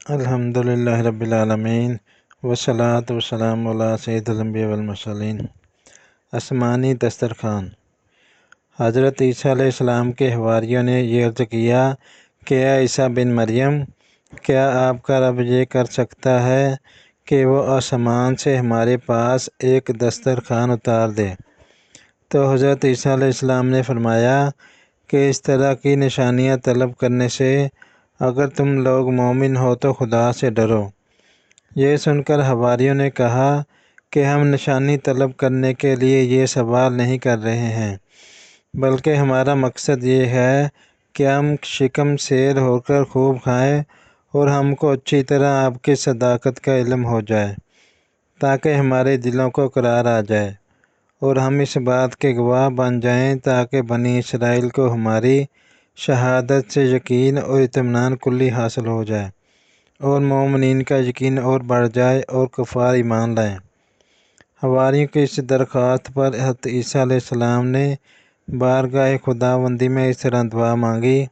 الحمدللہ رب العالمین والصلاۃ والسلام علی سید الانبیاء والمرسلین۔ آسمانی دسترخوان۔ حضرت عیسیٰ علیہ السلام کے حواریوں نے یہ عرض کیا کہ اے عیسیٰ بن مریم، کیا آپ کا رب یہ کر سکتا ہے کہ وہ آسمان سے ہمارے پاس ایک دسترخوان اتار دے؟ تو حضرت عیسیٰ علیہ السلام نے فرمایا کہ اس طرح کی نشانیاں طلب کرنے سے اگر تم لوگ مومن ہو تو خدا سے ڈرو۔ یہ سن کر حواریوں نے کہا کہ ہم نشانی طلب کرنے کے لیے یہ سوال نہیں کر رہے ہیں، بلکہ ہمارا مقصد یہ ہے کہ ہم شکم سیر ہو کر خوب کھائیں اور ہم کو اچھی طرح آپ کی صداقت کا علم ہو جائے، تاکہ ہمارے دلوں کو قرار آ جائے اور ہم اس بات کے گواہ بن جائیں، تاکہ بنی اسرائیل کو ہماری شہادت سے یقین اور اطمینان کلی حاصل ہو جائے اور مومنین کا یقین اور بڑھ جائے اور کفار ایمان لائیں۔ حواریوں کی اس درخواست پر حضرت عیسیٰ علیہ السلام نے بارگاہ خداوندی میں اس طرح دعا مانگی۔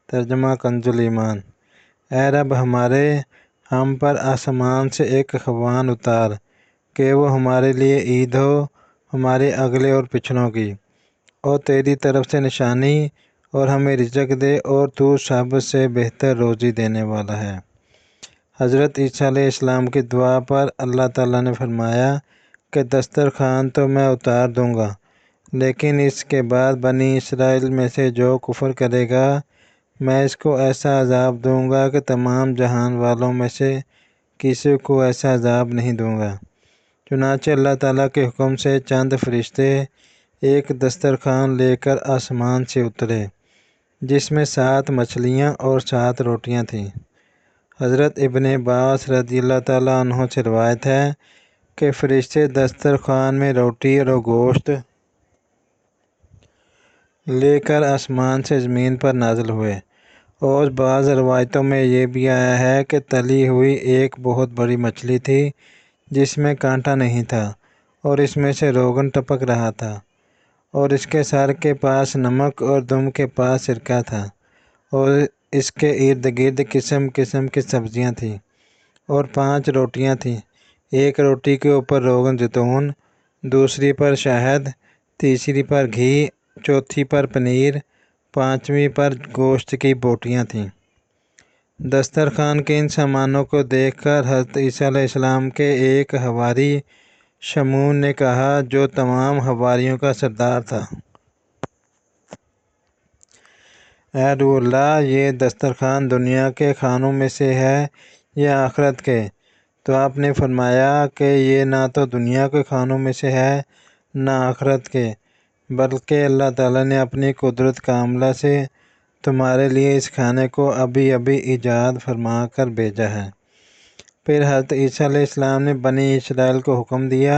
ترجمہ کنز ایمان۔ اے رب ہمارے، ہم پر آسمان سے ایک خوان اتار کہ وہ ہمارے لیے عید ہو، ہمارے اگلے اور پچھڑوں کی، اور تیری طرف سے نشانی، اور ہمیں رزق دے، اور تو سب سے بہتر روزی دینے والا ہے۔ حضرت عیسیٰ علیہ السلام کی دعا پر اللہ تعالیٰ نے فرمایا کہ دسترخوان تو میں اتار دوں گا، لیکن اس کے بعد بنی اسرائیل میں سے جو کفر کرے گا میں اس کو ایسا عذاب دوں گا کہ تمام جہان والوں میں سے کسی کو ایسا عذاب نہیں دوں گا۔ چنانچہ اللہ تعالیٰ کے حکم سے چند فرشتے ایک دسترخوان لے کر آسمان سے اترے، جس میں 7 مچھلیاں اور 7 روٹیاں تھیں۔ حضرت ابن عباس رضی اللہ تعالیٰ عنہ سے روایت ہے کہ فرشتے دسترخوان میں روٹی اور گوشت لے کر آسمان سے زمین پر نازل ہوئے، اور بعض روایتوں میں یہ بھی آیا ہے کہ تلی ہوئی ایک بہت بڑی مچھلی تھی جس میں کانٹا نہیں تھا، اور اس میں سے روغن ٹپک رہا تھا، اور اس کے سر کے پاس نمک اور دم کے پاس سرکہ تھا، اور اس کے ارد گرد قسم قسم کی سبزیاں تھیں، اور 5 روٹیاں تھیں، ایک روٹی کے اوپر روغن زیتون، دوسری پر شہد، تیسری پر گھی، چوتھی پر پنیر، 5ویں پر گوشت کی بوٹیاں تھیں۔ دسترخوان کے ان سامانوں کو دیکھ کر حضرت عیسیٰ علیہ السلام کے ایک حواری شمعون نے کہا، جو تمام حواریوں کا سردار تھا، اے روح اللہ، یہ دسترخوان دنیا کے کھانوں میں سے ہے یا آخرت کے؟ تو آپ نے فرمایا کہ یہ نہ تو دنیا کے کھانوں میں سے ہے نہ آخرت کے، بلکہ اللہ تعالیٰ نے اپنی قدرت کاملہ سے تمہارے لیے اس کھانے کو ابھی ابھی ایجاد فرما کر بھیجا ہے۔ پھر حضرت عیسیٰ علیہ السلام نے بنی اسرائیل کو حکم دیا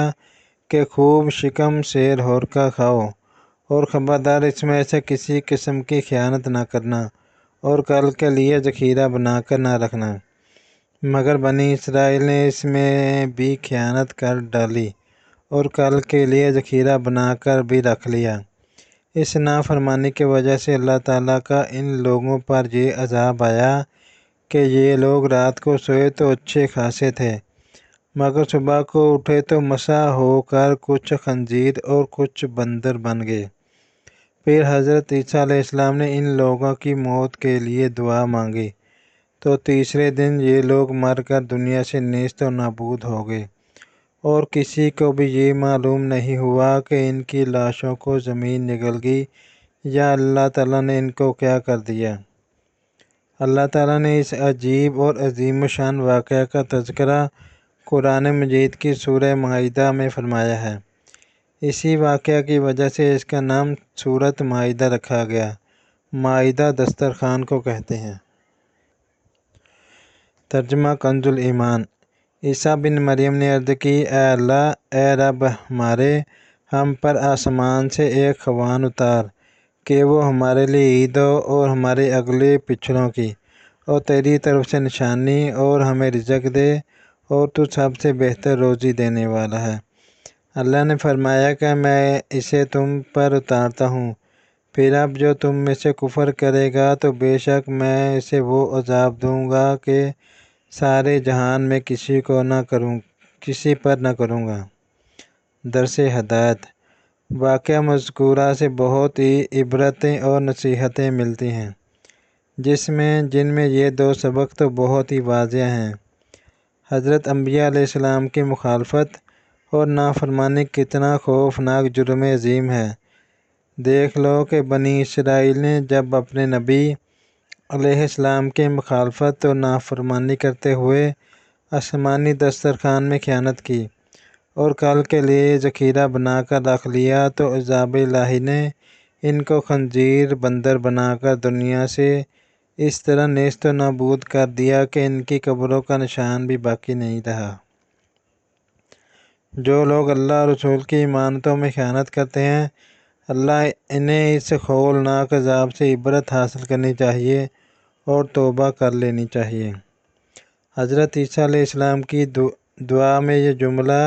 کہ خوب شکم سیر ہور کا کھاؤ، اور خبردار اس میں سے کسی قسم کی خیانت نہ کرنا، اور کل کے لیے ذخیرہ بنا کر نہ رکھنا۔ مگر بنی اسرائیل نے اس میں بھی خیانت کر ڈالی اور کل کے لیے ذخیرہ بنا کر بھی رکھ لیا۔ اس نافرمانی کی وجہ سے اللہ تعالیٰ کا ان لوگوں پر یہ عذاب آیا کہ یہ لوگ رات کو سوئے تو اچھے خاصے تھے، مگر صبح کو اٹھے تو مسح ہو کر کچھ خنزیر اور کچھ بندر بن گئے۔ پھر حضرت عیسیٰ علیہ السلام نے ان لوگوں کی موت کے لیے دعا مانگی، تو تیسرے دن یہ لوگ مر کر دنیا سے نیست و نابود ہو گئے، اور کسی کو بھی یہ معلوم نہیں ہوا کہ ان کی لاشوں کو زمین نگل گئی یا اللہ تعالیٰ نے ان کو کیا کر دیا۔ اللہ تعالیٰ نے اس عجیب اور عظیم الشان واقعہ کا تذکرہ قرآن مجید کی سورہ مائدہ میں فرمایا ہے۔ اسی واقعہ کی وجہ سے اس کا نام سورۃ مائدہ رکھا گیا۔ مائدہ دسترخوان کو کہتے ہیں۔ ترجمہ کنز ایمان۔ عیسیٰ بن مریم نے عرض کی، اے اللہ، اے رب ہمارے، ہم پر آسمان سے ایک خوان اتار کہ وہ ہمارے لیے عید ہو اور ہمارے اگلے پچھڑوں کی، اور تیری طرف سے نشانی، اور ہمیں رزق دے، اور تو سب سے بہتر روزی دینے والا ہے۔ اللہ نے فرمایا کہ میں اسے تم پر اتارتا ہوں، پھر اب جو تم میں سے کفر کرے گا تو بے شک میں اسے وہ عذاب دوں گا کہ سارے جہان میں کسی پر نہ کروں گا۔ درس ہدایت۔ واقعہ مذکورہ سے بہت ہی عبرتیں اور نصیحتیں ملتی ہیں، جن میں یہ دو سبق تو بہت ہی واضح ہیں۔ حضرت انبیاء علیہ السلام کی مخالفت اور نافرمانی کتنا خوفناک جرم عظیم ہے۔ دیکھ لو کہ بنی اسرائیل نے جب اپنے نبی علیہ السلام کی مخالفت اور نافرمانی کرتے ہوئے آسمانی دسترخوان میں خیانت کی اور کل کے لیے ذخیرہ بنا کر رکھ لیا، تو عذاب الہی نے ان کو خنزیر بندر بنا کر دنیا سے اس طرح نیست و نابود کر دیا کہ ان کی قبروں کا نشان بھی باقی نہیں رہا۔ جو لوگ اللہ اور رسول کی امانتوں میں خیانت کرتے ہیں، انہیں اس ہولناک عذاب سے عبرت حاصل کرنی چاہیے اور توبہ کر لینی چاہیے۔ حضرت عیسیٰ علیہ السلام کی دعا میں یہ جملہ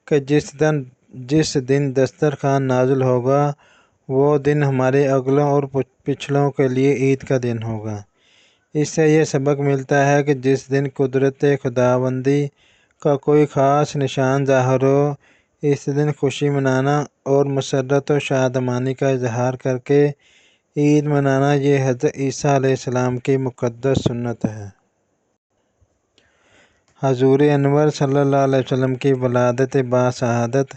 کہ جس دن دسترخوان نازل ہوگا وہ دن ہمارے اگلوں اور پچھلوں کے لیے عید کا دن ہوگا۔ اس سے یہ سبق ملتا ہے کہ جس دن قدرت خداوندی کا کوئی خاص نشان ظاہر ہو، اس دن خوشی منانا اور مسرت و شادمانی کا اظہار کر کے عید منانا، یہ حضرت عیسیٰ علیہ السلام کی مقدس سنت ہے۔ حضور انور صلی اللہ علیہ وسلم کی ولادت باسعادت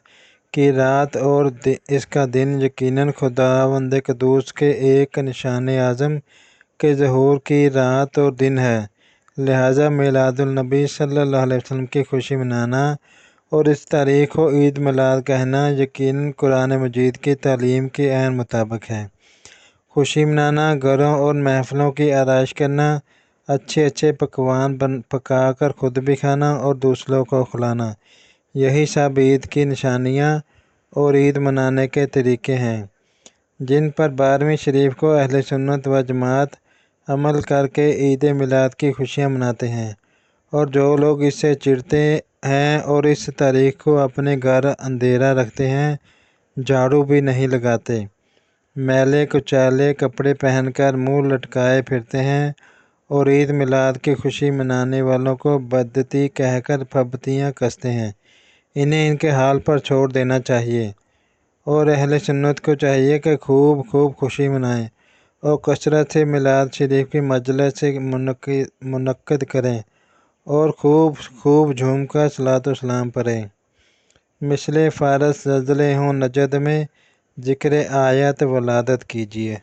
کی رات اور اس کا دن یقیناً خداوند قدوس کے ایک نشان اعظم کے ظہور کی رات اور دن ہے، لہٰذا میلاد النبی صلی اللہ علیہ وسلم کی خوشی منانا اور اس تاریخ کو عید میلاد کہنا یقیناً قرآن مجید کی تعلیم کے عین مطابق ہے۔ خوشی منانا، گھروں اور محفلوں کی آرائش کرنا، اچھے پکوان پکا کر خود بھی کھانا اور دوسروں کو کھلانا، یہی سب عید کی نشانیاں اور عید منانے کے طریقے ہیں، جن پر 12ویں شریف کو اہل سنت و جماعت عمل کر کے عید میلاد کی خوشیاں مناتے ہیں۔ اور جو لوگ اس سے چڑھتے ہیں اور اس تاریخ کو اپنے گھر اندھیرا رکھتے ہیں، جھاڑو بھی نہیں لگاتے، میلے کچیلے کپڑے پہن کر منہ لٹکائے پھرتے ہیں اور عید میلاد کی خوشی منانے والوں کو بدعتی کہہ کر پھبتیاں کستے ہیں، انہیں ان کے حال پر چھوڑ دینا چاہیے، اور اہل سنت کو چاہیے کہ خوب خوشی منائیں اور کثرت سے میلاد شریف کی مجلس منعقد کریں اور خوب جھوم کر صلاۃ و سلام پڑھیں۔ مثل فارس زلزلے ہوں نجد میں ذکر آیت ولادت کیجیے۔